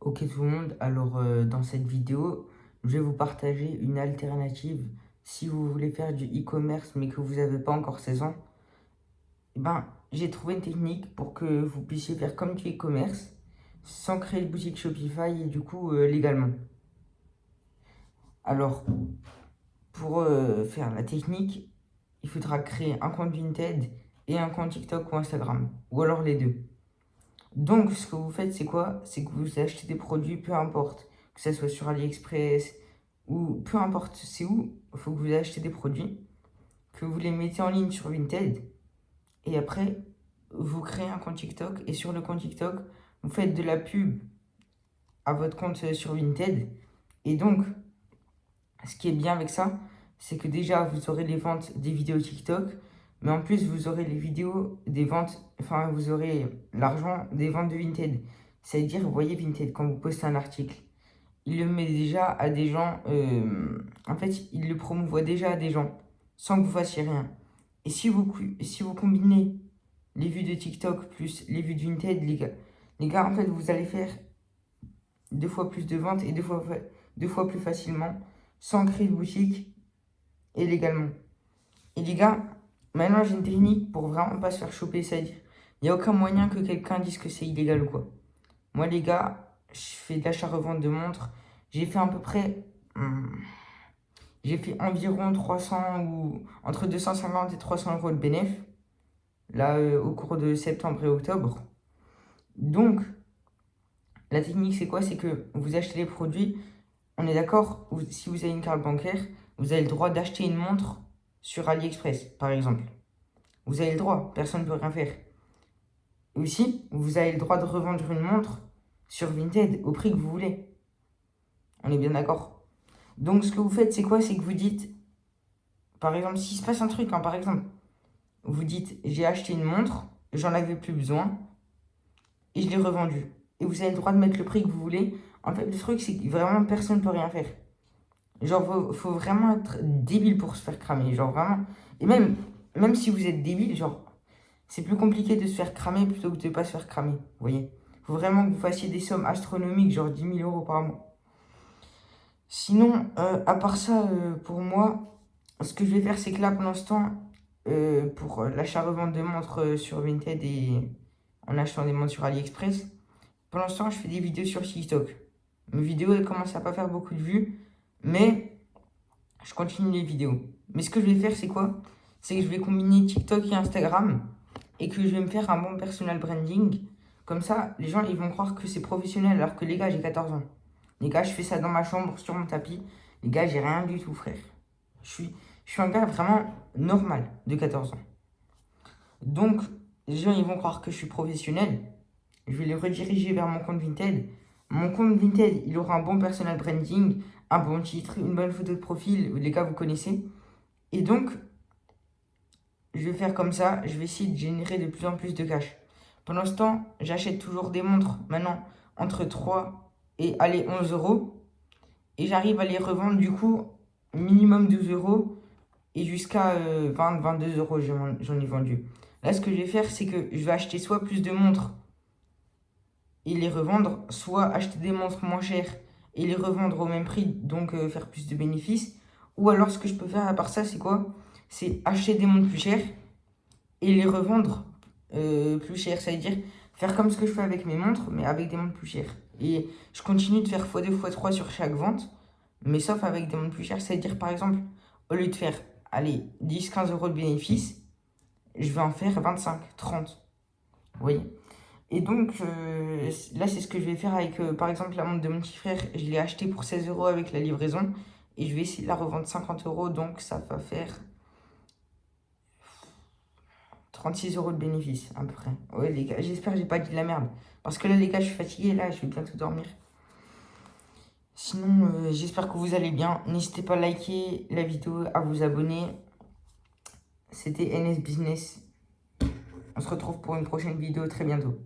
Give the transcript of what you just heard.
Ok tout le monde, alors dans cette vidéo, je vais vous partager une alternative si vous voulez faire du e-commerce mais que vous n'avez pas encore 16 ans. J'ai trouvé une technique pour que vous puissiez faire comme du e-commerce sans créer de boutique Shopify et du coup légalement. Alors, pour faire la technique, il faudra créer un compte Vinted et un compte TikTok ou Instagram, ou alors les deux. Donc, ce que vous faites, c'est quoi? C'est que vous achetez des produits, peu importe, que ce soit sur AliExpress ou peu importe c'est où, il faut que vous achetez des produits, que vous les mettez en ligne sur Vinted, et après, vous créez un compte TikTok, et sur le compte TikTok, vous faites de la pub à votre compte sur Vinted. Et donc, ce qui est bien avec ça, c'est que déjà, vous aurez les ventes des vidéos TikTok, mais en plus, vous aurez les vidéos des ventes, enfin, vous aurez l'argent des ventes de Vinted. C'est-à-dire, vous voyez Vinted, quand vous postez un article, il le met déjà à des gens, en fait, il le promouvoit déjà à des gens, sans que vous fassiez rien. Et si vous combinez les vues de TikTok plus les vues de Vinted, les gars, en fait, vous allez faire 2 fois plus de ventes et 2 fois plus facilement, sans créer de boutique et légalement. Et les gars, maintenant j'ai une technique pour vraiment pas se faire choper, c'est-à-dire, il n'y a aucun moyen que quelqu'un dise que c'est illégal ou quoi. Moi les gars, je fais de l'achat-revente de montres, j'ai fait à peu près, j'ai fait environ 300 ou entre 250 et 300 euros de bénéf, là au cours de septembre et octobre. Donc, la technique c'est quoi? C'est que vous achetez les produits, on est d'accord, si vous avez une carte bancaire, vous avez le droit d'acheter une montre sur AliExpress, par exemple. Vous avez le droit, personne ne peut rien faire. Et aussi, vous avez le droit de revendre une montre sur Vinted au prix que vous voulez. On est bien d'accord. Donc, ce que vous faites, c'est quoi? C'est que vous dites, par exemple, s'il se passe un truc, par exemple, vous dites, j'ai acheté une montre, j'en avais plus besoin, et je l'ai revendue. Et vous avez le droit de mettre le prix que vous voulez. En fait, le truc, c'est que vraiment, personne ne peut rien faire. Genre, faut vraiment être débile pour se faire cramer. Genre, vraiment. Et même si vous êtes débile, genre, c'est plus compliqué de se faire cramer plutôt que de ne pas se faire cramer. Vous voyez? Faut vraiment que vous fassiez des sommes astronomiques, genre 10 000 euros par mois. Sinon, à part ça, pour moi, ce que je vais faire, c'est que là, pour l'instant, pour l'achat-revente de montres sur Vinted et en achetant des montres sur AliExpress, pour l'instant, je fais des vidéos sur TikTok. Mes vidéos, elles commencent à pas faire beaucoup de vues, mais je continue les vidéos. Mais ce que je vais faire, c'est quoi? C'est que je vais combiner TikTok et Instagram et que je vais me faire un bon personal branding. Comme ça, les gens, ils vont croire que c'est professionnel alors que les gars, j'ai 14 ans. Les gars, je fais ça dans ma chambre, sur mon tapis. Les gars, j'ai rien du tout, frère. Je suis un gars vraiment normal de 14 ans. Donc, les gens, ils vont croire que je suis professionnel. Je vais les rediriger vers mon compte Vinted. Mon compte Vinted, il aura un bon personal branding, un bon titre, une bonne photo de profil. Les gars, vous connaissez. Et donc, je vais faire comme ça. Je vais essayer de générer de plus en plus de cash. Pendant ce temps, j'achète toujours des montres maintenant entre 3 et allez, 11 euros. Et j'arrive à les revendre du coup minimum 12 euros et jusqu'à 20-22 euros j'en ai vendu. Là, ce que je vais faire, c'est que je vais acheter soit plus de montres et les revendre, soit acheter des montres moins chères et les revendre au même prix, donc faire plus de bénéfices. Ou alors, ce que je peux faire à part ça, c'est quoi? C'est acheter des montres plus chères et les revendre plus chères. Ça veut dire faire comme ce que je fais avec mes montres, mais avec des montres plus chères. Et je continue de faire x2, x3 sur chaque vente, mais sauf avec des montres plus chères. C'est-à-dire, par exemple, au lieu de faire, allez, 10-15 euros de bénéfice, je vais en faire 25, 30. Vous voyez? Et donc, là, c'est ce que je vais faire avec, par exemple, la montre de mon petit frère. Je l'ai achetée pour 16 euros avec la livraison. Et je vais essayer de la revendre 50 euros. Donc, ça va faire 36 euros de bénéfice, à peu près. Ouais, les gars, j'espère que j'ai pas dit de la merde. Parce que là, les gars, je suis fatigué. Là, je vais bientôt dormir. Sinon, j'espère que vous allez bien. N'hésitez pas à liker la vidéo, à vous abonner. C'était NS Business. On se retrouve pour une prochaine vidéo très bientôt.